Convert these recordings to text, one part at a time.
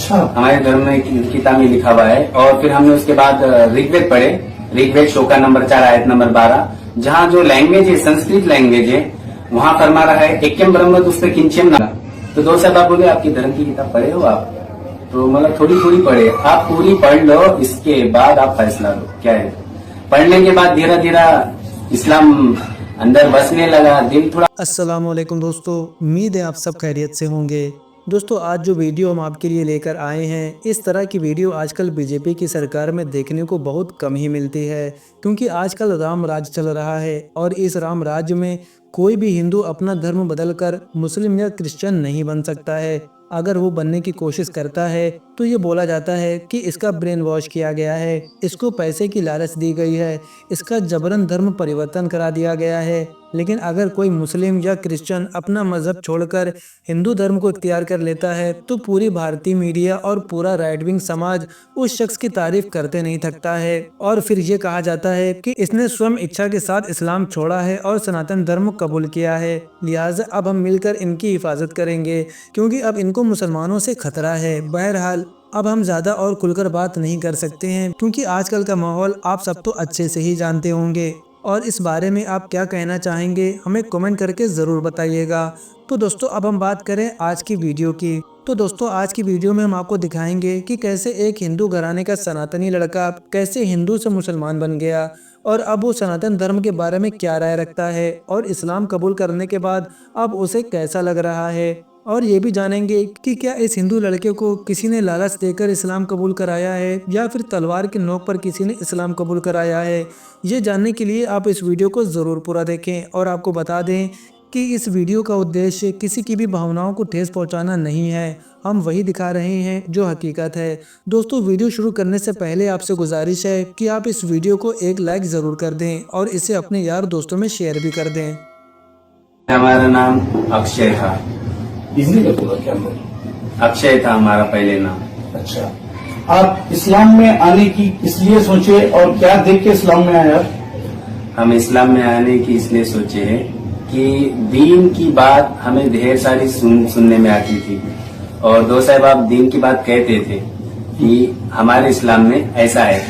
अच्छा, हमारे धर्म में गीता में लिखा हुआ है। और फिर हमने उसके बाद ऋग्वेद पढ़े, ऋग्वेद श्लोका नंबर 4 आयत नंबर 12, जहाँ जो लैंग्वेज है संस्कृत लैंग्वेज है, वहाँ फरमा रहा है एक्यम ब्रह्म दुष्ट किंचम ना। तो दोस्त साहब आप बोले आपकी धर्म की किताब पढ़े हो आप? तो मतलब थोड़ी थोड़ी पढ़े, आप पूरी पढ़ लो, इसके बाद आप फैसला लो क्या है। पढ़ने के बाद धीरे धीरे इस्लाम अंदर बसने लगा, दिल थोड़ा। अस्सलाम वालेकुम दोस्तों, उम्मीद है आप सब खैरियत से होंगे। दोस्तों आज जो वीडियो हम आपके लिए लेकर आए हैं, इस तरह की वीडियो आजकल बीजेपी की सरकार में देखने को बहुत कम ही मिलती है, क्योंकि आजकल राम राज चल रहा है और इस राम राज्य में कोई भी हिंदू अपना धर्म बदलकर मुस्लिम या क्रिश्चियन नहीं बन सकता है। अगर वो बनने की कोशिश करता है तो ये बोला जाता है कि इसका ब्रेन वॉश किया गया है, इसको पैसे की लालच दी गई है, इसका जबरन धर्म परिवर्तन करा दिया गया है। लेकिन अगर कोई मुस्लिम या क्रिश्चियन अपना मजहब छोड़कर हिंदू धर्म को इख्तियार कर लेता है तो पूरी भारतीय मीडिया और पूरा राइट विंग समाज उस शख्स की तारीफ करते नहीं थकता है और फिर ये कहा जाता है कि इसने स्वयं इच्छा के साथ इस्लाम छोड़ा है और सनातन धर्म कबूल किया है। लिहाजा अब हम मिलकर इनकी हिफाजत करेंगे, क्योंकि अब इनको मुसलमानों से खतरा है। बहरहाल अब हम ज्यादा और खुलकर बात नहीं कर सकते हैं, क्योंकि आजकल का माहौल आप सब तो अच्छे से ही जानते होंगे। और इस बारे में आप क्या कहना चाहेंगे हमें कमेंट करके ज़रूर बताइएगा। तो दोस्तों अब हम बात करें आज की वीडियो की। तो दोस्तों आज की वीडियो में हम आपको दिखाएंगे कि कैसे एक हिंदू घराने का सनातनी लड़का कैसे हिंदू से मुसलमान बन गया और अब वो सनातन धर्म के बारे में क्या राय रखता है और इस्लाम कबूल करने के बाद अब उसे कैसा लग रहा है। और ये भी जानेंगे कि क्या इस हिंदू लड़के को किसी ने लालच देकर इस्लाम कबूल कराया है या फिर तलवार के नोक पर किसी ने इस्लाम कबूल कराया है। ये जानने के लिए आप इस वीडियो को ज़रूर पूरा देखें। और आपको बता दें कि इस वीडियो का उद्देश्य किसी की भी भावनाओं को ठेस पहुंचाना नहीं है, हम वही दिखा रहे हैं जो हकीकत है। दोस्तों वीडियो शुरू करने से पहले आपसे गुजारिश है कि आप इस वीडियो को एक लाइक ज़रूर कर दें और इसे अपने यार दोस्तों में शेयर भी कर दें। हमारा नाम अक्षय था। इजली का पूरा क्या नाम? अक्षय था हमारा पहले नाम। अच्छा, आप इस्लाम में आने की इसलिए सोचे और क्या देख के इस्लाम में आए आप? हम इस्लाम में आने की इसलिए सोचे हैं कि दीन की बात हमें ढेर सारी सुनने में आती थी और दो साहब आप दीन की बात कहते थे कि हमारे इस्लाम में ऐसा है,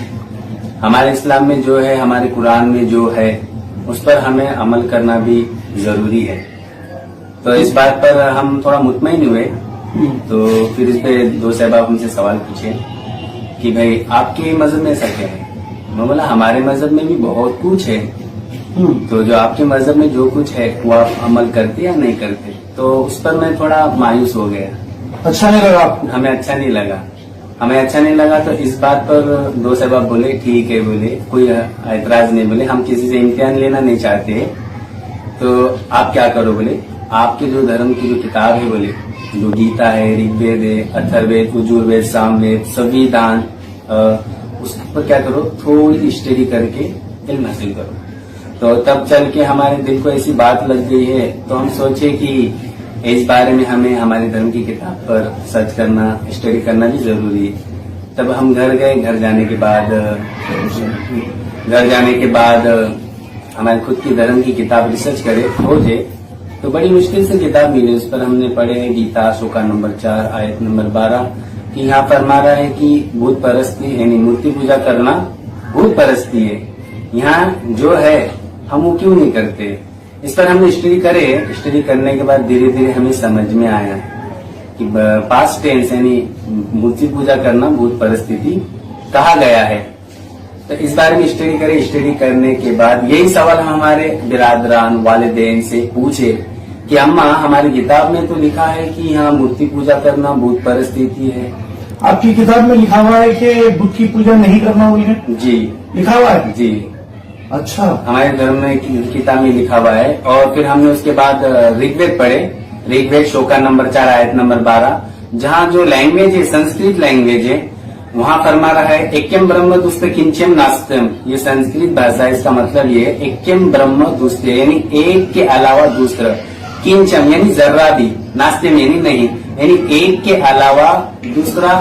हमारे इस्लाम में जो है, हमारे कुरान में जो है, उस पर हमें अमल करना भी जरूरी है। तो इस बात पर हम थोड़ा मुतमईन हुए। तो फिर इस पे दो साहब हमसे सवाल पूछे कि भाई आपके मजहब में ऐसा क्या है। मैं बोला हमारे मजहब में भी बहुत कुछ है, तो जो आपके मजहब में जो कुछ है वो आप अमल करते या नहीं करते। तो उस पर मैं थोड़ा मायूस हो गया। अच्छा नहीं लगा आपको? हमें अच्छा नहीं लगा, हमें अच्छा नहीं लगा। तो इस बात पर दो साहब बोले ठीक है, बोले कोई ऐतराज नहीं, बोले हम किसी से इम्तिहान लेना नहीं चाहते, तो आप क्या करो, बोले आपके जो धर्म की जो किताब है, बोले जो गीता है, ऋग्वेद है, अथर्ववेद, यजुर्वेद, सामवेद, संविधान, उस पर क्या करो, थोड़ी स्टडी करके इल्म हासिल करो। तो तब चल के हमारे दिल को ऐसी बात लग गई है, तो हम सोचे कि इस बारे में हमें हमारे धर्म की किताब पर सर्च करना, स्टडी करना भी जरूरी है। तब हम घर गए, घर जाने के बाद हमारे खुद की धर्म की किताब रिसर्च करे, खोजे, तो बड़ी मुश्किल से किताब मिली। उस पर हमने पढ़े गीता श्लोका नंबर 4 आयत नंबर 12 कि यहाँ पर मारा है कि भूत परस्ती यानी मूर्ति पूजा करना भूत परस्ती है। यहाँ जो है हम वो क्यों नहीं करते। इस पर हमने स्टडी करे। स्टडी करने के बाद धीरे धीरे हमें समझ में आया कि पास्ट टेंस यानी मूर्ति पूजा करना भूत परिस्थिति कहा गया है। तो इस बारे में स्टडी करे। स्टडी करने के बाद यही सवाल हम हमारे बिरादरान वालिदैन से पूछे कि अम्मा हमारी किताब में तो लिखा है कि यहाँ मूर्ति पूजा करना भूत परिस्थिति है। आपकी किताब में लिखा हुआ है कि बुत की पूजा नहीं करना हुई है? जी लिखा हुआ है। जी अच्छा, हमारे धर्म में किताब में लिखा हुआ है। और फिर हमने उसके बाद ऋग्वेद पढ़े, ऋग्वेद श्लोका नंबर 4 आयत नंबर 12, जहाँ जो लैंग्वेज है संस्कृत लैंग्वेज है, वहाँ फरमा रहा है एक्यम ब्रह्म दुष्ट किंचम नास्त्यम। ये संस्कृत भाषा, इसका मतलब ये एक्यम ब्रह्म दुष्ट यानी एक के अलावा दूसरा, किंचम यानी जर्रा भी, नास्त्यम यानी नहीं, यानी एक के अलावा दूसरा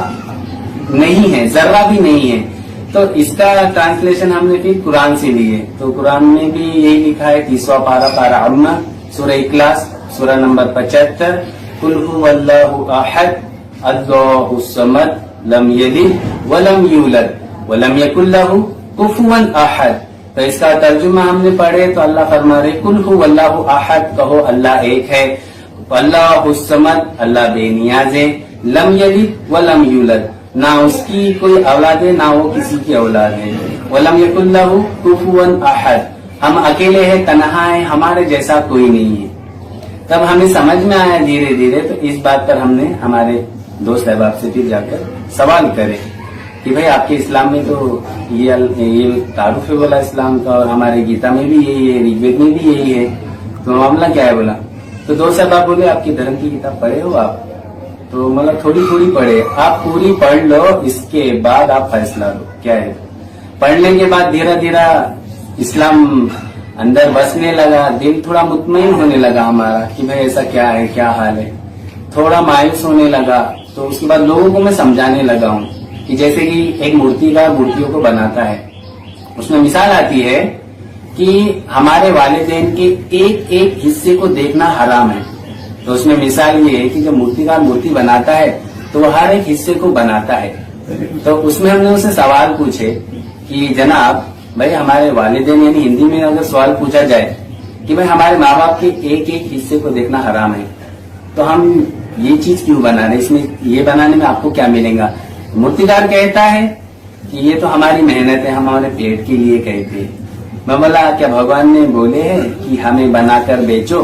नहीं है, जर्रा भी नहीं है। तो इसका ट्रांसलेशन हमने फिर कुरान से लिए। तो कुरान में भी यही लिखा है 30वां पारा अम्मा, सूरह इखलास, सूरह नंबर 75, कुल हुवल्लाहु अहद अल्लाहुस समद लम यलिद वलम यूलद वलम यकुल लहू कुफुवन अहद। तो इसका तर्जुमा हमने पढ़े तो अल्लाह फरमा रहे कुल हुवल्लाहु अहद, कहो अल्लाह एक है। अल्लाहुस समद, अल्लाह बेनियाज है। लम यलिद वलम यूलद, ना उसकी कोई औलाद है ना वो किसी की औलाद है। वलम यकुल लहू कुफुवन अहद, हम अकेले हैं, तन्हा है, हमारे जैसा कोई नहीं है। तब हमें समझ में आया धीरे धीरे, तो इस बात पर हमने हमारे दोस्त अहबाब से फिर जाकर सवाल करे कि भाई आपके इस्लाम में तो ये तारुफ है बोला इस्लाम का, और हमारे गीता में भी यही है, ऋग्वेद में भी यही है, तो मामला क्या है बोला। तो दोस्त अहबाब बोले आपकी धर्म की किताब पढ़े हो आप? तो मतलब थोड़ी थोड़ी पढ़े, आप पूरी पढ़ लो, इसके बाद आप फैसला लो क्या है। पढ़ने के बाद धीरे धीरे इस्लाम अंदर बसने लगा, दिल थोड़ा मुतमईन होने लगा हमारा कि भाई ऐसा क्या है, क्या हाल है। थोड़ा मायूस होने लगा, तो उसके बाद लोगों को मैं समझाने लगा हूँ कि जैसे कि एक मूर्तिकार मूर्तियों को बनाता है, उसमें मिसाल आती है कि हमारे वालिदैन के एक एक हिस्से को देखना हराम है। तो उसमें मिसाल ये है कि जब मूर्तिकार मूर्ति बनाता है तो वो हर एक हिस्से को बनाता है। तो उसमें हमने उससे सवाल पूछे कि जनाब भाई हमारे वालिदैन, यानी हिंदी में अगर सवाल पूछा जाए कि भाई हमारे माँ बाप के एक एक हिस्से को देखना हराम है, तो हम ये चीज क्यों बना रहे, इसमें ये बनाने में आपको क्या मिलेगा। मूर्तिकार कहता है कि ये तो हमारी मेहनत है, हमारे पेट के लिए कहते हैं। मैं बोला क्या भगवान ने बोले हैं कि हमें बनाकर बेचो?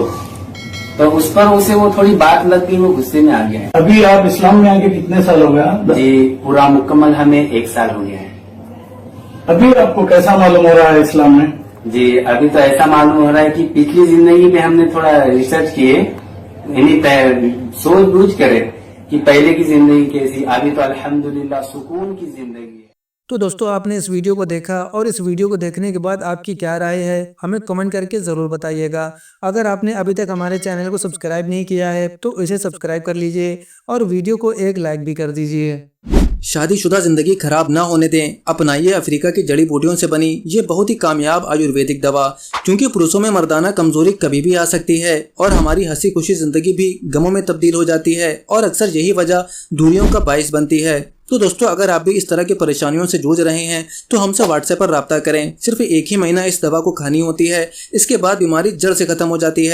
तो उस पर उसे वो थोड़ी बात लग गई, वो गुस्से में आ गया है। अभी आप इस्लाम में आके कितने साल हो गया? जी पूरा मुकम्मल हमें 1 साल हो गया है। अभी आपको कैसा मालूम हो रहा है इस्लाम में? जी अभी तो ऐसा मालूम हो रहा है कि पिछली जिंदगी में हमने थोड़ा रिसर्च किए, यानी सोच बूझ करे कि पहले की जिंदगी कैसी, अभी तो अल्हम्दुलिल्लाह सुकून की जिंदगी है। तो दोस्तों आपने इस वीडियो को देखा, और इस वीडियो को देखने के बाद आपकी क्या राय है हमें कमेंट करके ज़रूर बताइएगा। अगर आपने अभी तक हमारे चैनल को सब्सक्राइब नहीं किया है तो इसे सब्सक्राइब कर लीजिए और वीडियो को एक लाइक भी कर दीजिए। शादीशुदा जिंदगी खराब ना होने दें, अपनाइए अफ्रीका की जड़ी बूटियों से बनी ये बहुत ही कामयाब आयुर्वेदिक दवा। क्योंकि पुरुषों में मर्दाना कमजोरी कभी भी आ सकती है और हमारी हंसी खुशी जिंदगी भी गमों में तब्दील हो जाती है, और अक्सर यही वजह दूरियों का बाइस बनती है। तो दोस्तों अगर आप भी इस तरह की परेशानियों से जूझ रहे हैं तो हमसे व्हाट्सएप पर राब्ता करें। सिर्फ 1 ही महीना इस दवा को खानी होती है, इसके बाद बीमारी जड़ से खत्म हो जाती है।